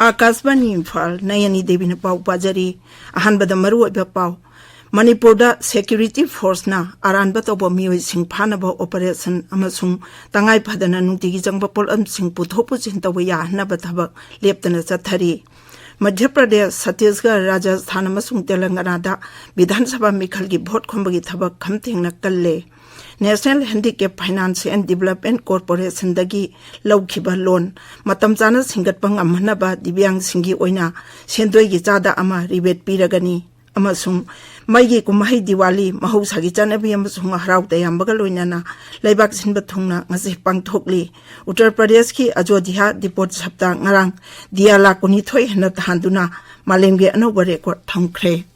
Akasbani Imphal Nayani Devi na pau pajari ahanbada maru oiba pau Manipurda security force na aranba tobo mioi sing phanaba operation amasung tangai phadana nungtigi jangba polam sing puthopu chintawa yahnaba thabak leptana chathari Madhya Pradesh Chhattisgarh Rajasthan amasung Telangana da Vidhan Sabha mikhal gi vote khombagi thabak khamthengna kalle National Handicap Finance and Development Corporation dagi laukhiba loan matam chana singatpa ngamhanaba dibyang singi oina sendoi gi chada ama rebate piragani amasung maigi kumahai Diwali mahausagi chanabi amasung harau tayambaga loinana laibak sinba thungna ngasi pangthokli Uttar Pradesh ki Ajodhya dipot sapta ngarang diala kuni thoi hena thanduna malemge anoba record thangkhre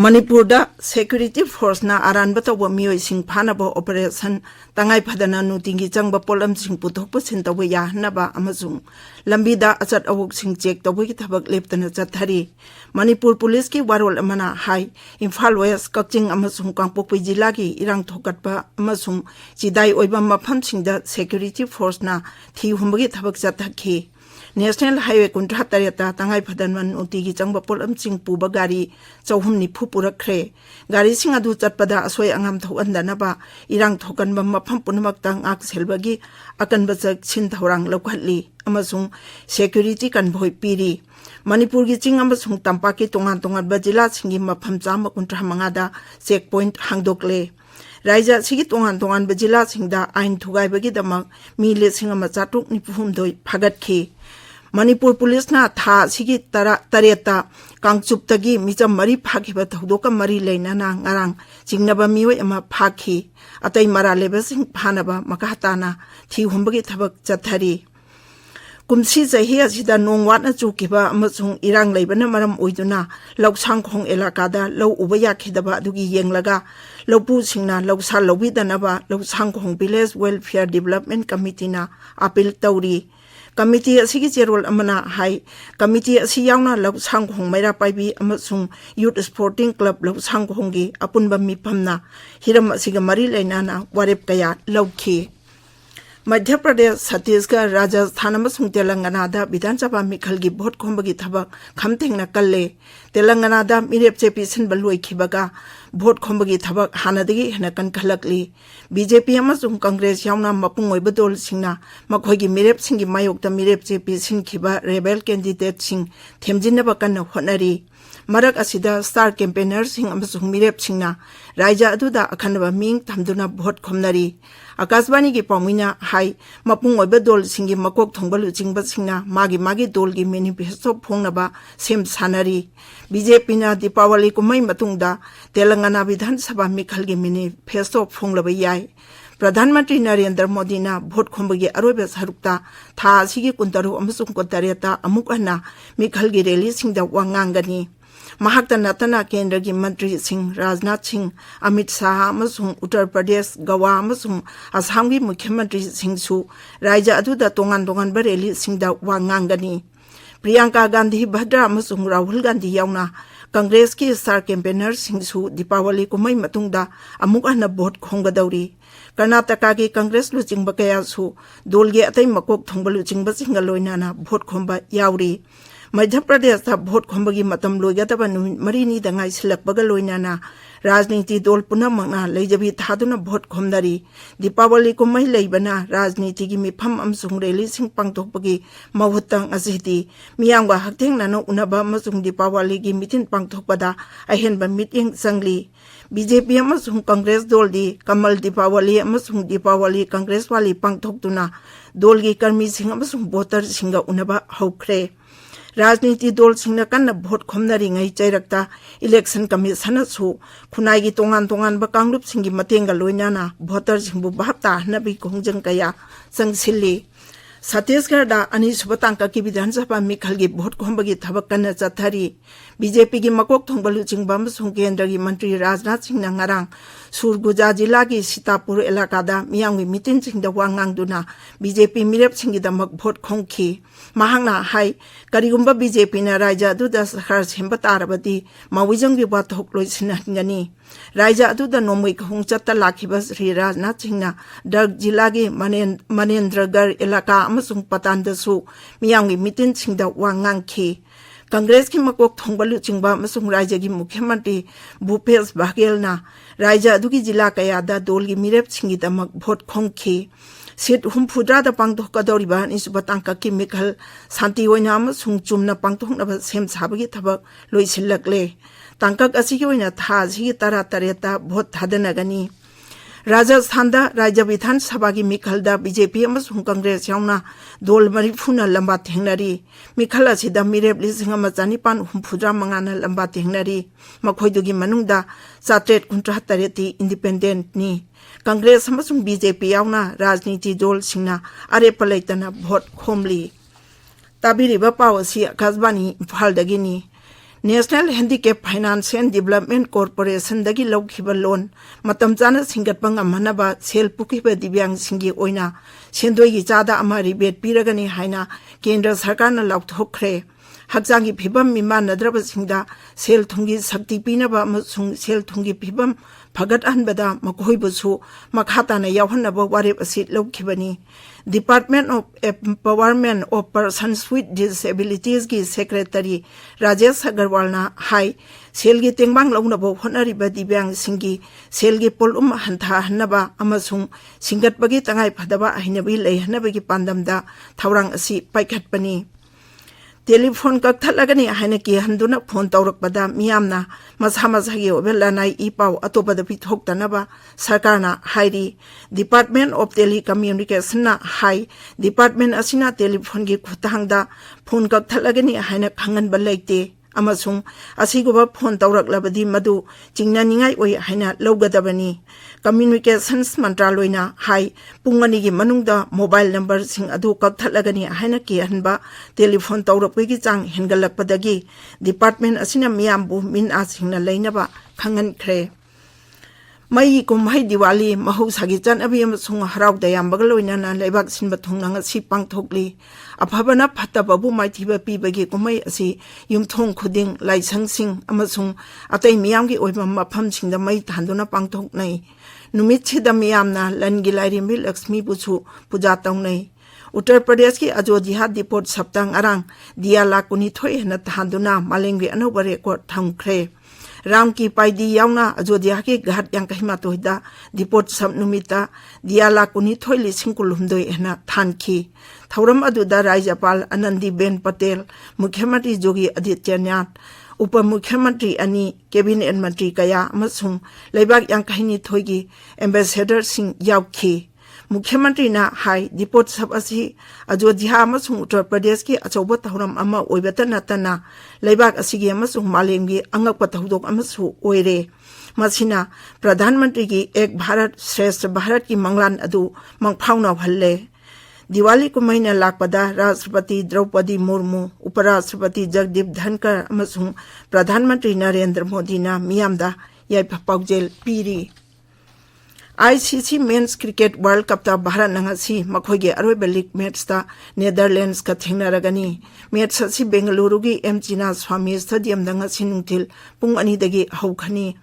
Manipurda security force na aranba tawa mioi sing phanaba operation tangai phadana nutingi changba polam sing puthokpa sintawa yahnaba amasung lambida achat awuk sing check tawi ki thabak leptana chathari Manipur police ki warol amana hai Imphal West Kakching amasung Kangpokpi jila ki irang thokatpa amasung chidai oiba mafam singda security force na thi humbagi thabak chathakhi National Highway Kuntra Tareta Tangai Padanman Utigi Changba Polam Sing Puba Gari Chauhumni Pupura Kre Gari Sing Adu Chatpada Asway Angam Thokandanaba Irang Thokan Mapam Punamak Ak Selbagi Akan Bazak Sin Thorang Lokatli Amasung Security Kan Boy Piri Manipur gi ching amasung Tampaki Tongan Bajila Singi Mapam Jama Kuntra Mangada Checkpoint Hangdokle Raija Sigi Tongan Bajila Singda Ain Thugai Bagi Damak Mile Singama Chatuk Nipuhum Doi Phagat Ki Manipur police na tha sigi tareta kangchuptagi micham mari phakhiba thodoka mari leinana ngarang jingnaba mioi ama phakhi atai mara leba sing phanaba makatana thi humbagi thabak chathari kumsi jahi asida nongwat na chukiba amasung irang leibana maram oiduna loksang khong elakada lo ubaya khidaba adugi yenglaga lopu singna loksa lobidanaba loksang khong village welfare development committee na appeal tawri Committee asigi cherol amana hai committee asi yauna lok sanghong maira paibi amasung youth sporting club lok sanghonggi apunba miphamna hiram asiga mari lainana warep kaya lokhi Madhya Pradesh Chhattisgarh Rajasthan amasung Telangana da Vidhan Sabha mikhal gi vote khombagi thabak khamthengna kalle Telangana da mirep chepi sin baloi khibaga vote khombagi thabak hanadagi hena kan khalakli BJP amasung Congress yauna mapung oiba dol singna makhoigi mirep singi mayokta mirep chepi sin khiba rebel candidate sing themjinaba kan honari Marak asida star campaigner sing amasung mirep singna raija aduda akhanaba ming thamduna vote khomnari Akasbani ki pamina hai mapung oiba dol singi makok thongbalu chingba singna magi dol gi manifesto phongnaba sem sanari BJP na Dipawali kumai matungda Telangana Vidhan Sabha mikhal gi manifesto phonglaba yai Pradhanmantri Narendra Modi na vote khombagi aroiba sarukta tha sigi kuntaru amasung kotareta amukana mikhal gi rally singda wangangani Mahakta Natana Kendra gi Mantri Singh Rajnath Singh Amit Shah amasung Uttar Pradesh Goa amasung Assam gi Mukhyamantri Singh su Raija aduda tongan bareli singda wangangani Priyanka Gandhi Bhadra amasung Rahul Gandhi yauna Congress ki star campaigner Singh su Dipawali kumai matungda amukana vote khonggadawri Karnataka ki Congress luchingba kaya su dolge atai makok thongbalu chingba singa loinana vote khomba yauri Madhya Pradesh da vote khombagi matam loigataba numit marini da ngai silakbaga loinana rajniti dol punamangna leijabi thaduna vote khomdari Dipawali kumai leibana rajniti gi mifam amsung rally sing pangthokpagi mawhutang asiti miyangwa haktengna no unaba amasung Dipawali gi mitin pangthokpada ahenba meeting sangli BJP amasung Congress dol di Kamal Dipawali amasung Dipawali Congress wali pangthoktuna dol gi karmi sing amasung voter singa unaba hokre Rajniti dol singna kanna vote khomnari ngai chairakta election commission su khunai gi tongan ba kanglup singi matenga loinana voter singbu bhapta nabi kongjang kaya sangsilli Chhattisgarh अनीसुब तांका की विधानसभा मिखल की vote खोंबगी थबक कन्ना चथरी BJP की मकोक थोंगबा लुचिंगबा अमसुंग केंद्र की मंत्री Rajnath Singh ngarang Surguja जिला की सीतापुर इलाकादा मियांगी मीटिंग सिंह वांगांगदुना बीजेपी मिरेप सिंह दमक भोट खोंखी महांगना हाई करिगुंबा बीजेपी ना राज्य अदुदा सरकार सेंबा तारबदी माविजंग की वाथोक लोइसिनगनी राज्य अदुदा नोमई खोंग चत्ता लाखिबा श्री राजनाथ सिंह दर्ग जिला की मनेंद्रगढ़ इलाका अमसुंग पतानदसु मियांगी मीटिंग सिंह वांगांखी कांग्रेस की मकोक थोंगबा लुचिंगबा अमसुंग राज्य की मुख्यमंत्री भूपेश बघेलना राज्य अदुगी जिला कयादा दोल की मिरेप सिंह दमक भोट खोंखी सीट हुमफुद्रादा पांगथोकदौरिबा अनीसुब तांका की मिखल शांति ओइना अमसुंग चुमना पांगथोकनबा सेम साबगी थबक लोइसिलकले तांकक असिगी ओइना था जिगी तरा तरेता भोट थादनगनी राजस्थान राज्य विधानसभा की मिखलदा बीजेपी अमसुंग कांग्रेस यावना दोल मरीफुना लंबा थेंगनरी मिखल असिदा मिरेप 19,454 लंबा थेंगनरी मखोइदुगी मनुंगदा 473 इंडिपेंडेंट नि कांग्रेस अमसुंग बीजेपी यावना राजनीति दोल सिंगना अरेप लैतना भोट खोमली ताबिरिबा पाव असि आकाशवाणी इम्फालदगिनी national handicap finance and development corporation दगी लौखिबा लोन मतम चाना सिंगटपा ngamhanaba सेल पुखिबा दिव्यांग सिंगी ओइना सेंदोइगी चादा अमा रिबेट पिरगनी हाइना केंद्र सरकारना लाउथोखरे हक्चांगी फिबम मिमानद्रब सिंगदा सेल थुंगी शक्ति पीनबा अमसुंग सेल थुंगी फिबम फगत अनबदा मकोइबसु मखाताना यावहनबा वारेप असि लौखिबनी department of empowerment of persons with disabilities की सेक्रेटरी राजेश अग्रवाल हाई सेल की तेंबांग लौनबो होनरिबा दिव्यांग सिंगी सेल की पोलुम हंथाहनबा अमसुंग सिंगटबगी तंगाई फदबा अहिनबी लेहनबगी पांदमदा थौरांग असि पाइखटपनी टेलीफोन कक्थलगनी हाइना की हंदुना फोन तौरकपदा मियामना मसा मसागी ओबेलानाई इपाव अतोपदा पिथोक्तनबा सरकारना हाइरी डिपार्टमेंट ऑफ टेलीकम्युनिकेशन हाई डिपार्टमेंट असिना टेलीफोन की खुतांगदा फोन कक्थलगनी हाइना खंगनबा लेते अमसुंग असिगुबा फोन तौरकलबदी मदु चिंगनानिंगाई ओइ हाइना लौगदबनी कम्युनिकेशंस मंत्रालयना हाई पुंगनी की मनुंगदा मोबाइल नंबर सिंग अदु कक्थलगनी हाइना की हनबा टेलीफोन तौरकपगी चांग हेंगलकपदगी डिपार्टमेंट असिना मियामबु मिन आसिंगना लैनबा खंगनख्रे मई कुमहाई दिवाली महौसागी चनबी अमसुंग हराव दयामबगा लोइनाना लेबाक सिनबा थोंनांग असि पांगथोकली अफबना फत्तबबु माइथिबा पीबगी कुमहाई असि युमथोंग खुदिंग लाइसंगसिंग अमसुंग अतै मियामगी ओइबा मफमसिंगदा मई थांदुना पांगथोकनै नुमितसिदा मियामना लनगी लाइरिमबी लक्ष्मी बुछु पूजा तौनै उत्तर प्रदेश की अयोध्या दीपोट सप्तांग अरांग दिया लाकुनी थोय हना थांदुना मालेंगी अनौबा रेकॉर्ड थमख्रे राम की पाइदी यावना अयोध्या के घाट यांकहिमा तोहिदा दीपोट सब नुमिता दिया लाकुनी थोय लिसिंग कुलुमदोय हना थानखी थौरम अदुदा राज्यपाल आनंदीबेन पटेल मुख्यमंत्री योगी आदित्यनाथ उप मुख्यमंत्री अनि कैबिनेट मंत्री कया अमसुंग लेबाक यांकहिनी थोयगी एम्बेसडर सिंह यावखी मुख्यमंत्री ना हाई दीपोट सब असि अयोध्या अमसुंग उत्तर प्रदेश की अचौबा थौरम अमा ओइबता नतना लेबाक असिगी अमसुंग मालेमगी अंगकपा थौदोक अमसु ओइरे मसिना प्रधानमंत्री की एक भारत श्रेष्ठ भारत की मंगलान अदु मंगफाउना भल्ले दिवाली कुमैना लाकपदा राष्ट्रपति द्रौपदी मुर्मू उपराष्ट्रपति जगदीप धनकर अमसुंग प्रधानमंत्री नरेंद्र मोदी ना मियामदा याइफापाउजेल पीरी ICC men's cricket world cup ता भारत नंगसी मखोगे अरोइबा लीग मैच ता नेदरलैंड्स का थेंगनारगनी मैच असि बेंगलुरु की एम चिना स्वामी स्टेडियम दंगसी नुंथिल पुंग अनि दगी हौखनी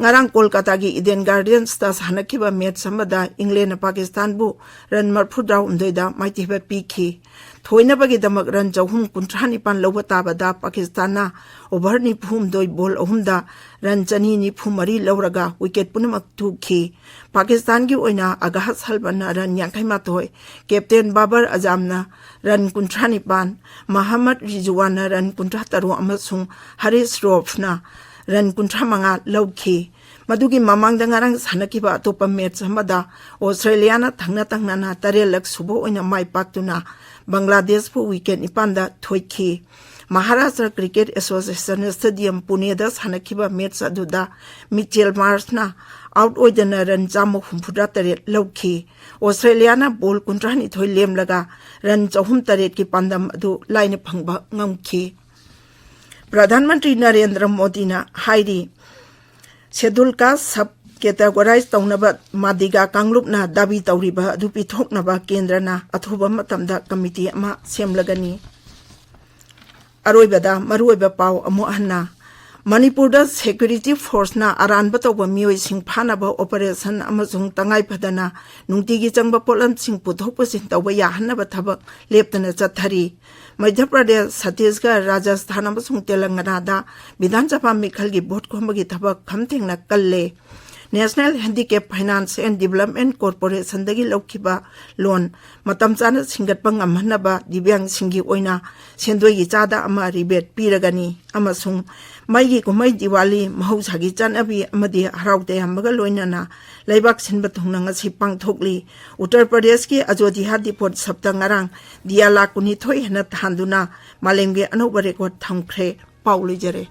ngarang kolkata gi eden gardens ta sanakiba match samada england pakistan bu run marphu draw undoida maiti ba pikhi thoina bagi damak run jahum kuntrani pan loba tabada pakistan na over ni phum doi ball ahumda run chani ni phumari lawraga wicket punamak tukhi pakistan gi oina aga salbana run yankai ma toy captain babar azam na run kuntrani pan muhammad rizwan run kuntrataru amasung haris rof na run 35 लौखी मदुगी ममांगदा ngarang sanaki ba topa match hamada Australia na thangna tangna na 3 lakh सुबो ओइना माइ पाक्तुना बांग्लादेश पु wicket निपांदा थोइखी Maharashtra cricket association stadium Pune दा सानकिबा match अदुदा मिचेल मार्स ना आउट ओइदना रन चामो हुम्फुदा तरेट लौखी ऑस्ट्रेलियाना बॉल 12 लेमलगा रन 3 की पांदम अदु लाइन फंगबा ngamखी प्रधानमंत्री नरेंद्र मोदी ना हाइरी शेड्यूल का सब कैटेगोराइज तौनबा मादिगा कांगलुपना दाबी तौरिबा अदु पिथोकनबा केंद्रना अथुबा मतमदा कमिटी अमा सेमलगनी अरोइबदा मरुइबा पाव अमु हन्ना मणिपुरदा सिक्योरिटी फोर्सना अरानबा तौबा मियोइसिंग फानाबा ऑपरेशन अमसुंग तंगाई फदना नुंतिगी चंगबा पोलमसिंग पुथोकपसिन तौबा याहन्नबा थबक लेप्तना चथरी मध्य प्रदेश छत्तीसगढ़ राजस्थान अमसुंग तेलंगानादा विधानसभा मिखलगी भोट खोमबगी थबक खमथेंगना कल्ले national handicap finance and development corporation दगी लौखिबा लोन मतम चाना सिंगटपा ngamhannaba दिव्यांग सिंगी ओइना सेंदोइगी चादा अमा रिबेट पीरगनी अमसुंग माइगी कुमाई दिवाली महौसागी चानबी अमदी हराउते हमबगा लोइनाना लेबाक सिनबा थुंगना ngasi पांगथोकली उत्तर प्रदेश की अयोध्या डिपोट सप्ता ngarang दिया लाख 19 हेना थांदुना मालेंगे अनौबा रेकॉर्ड थमख्रे पाउलिजरे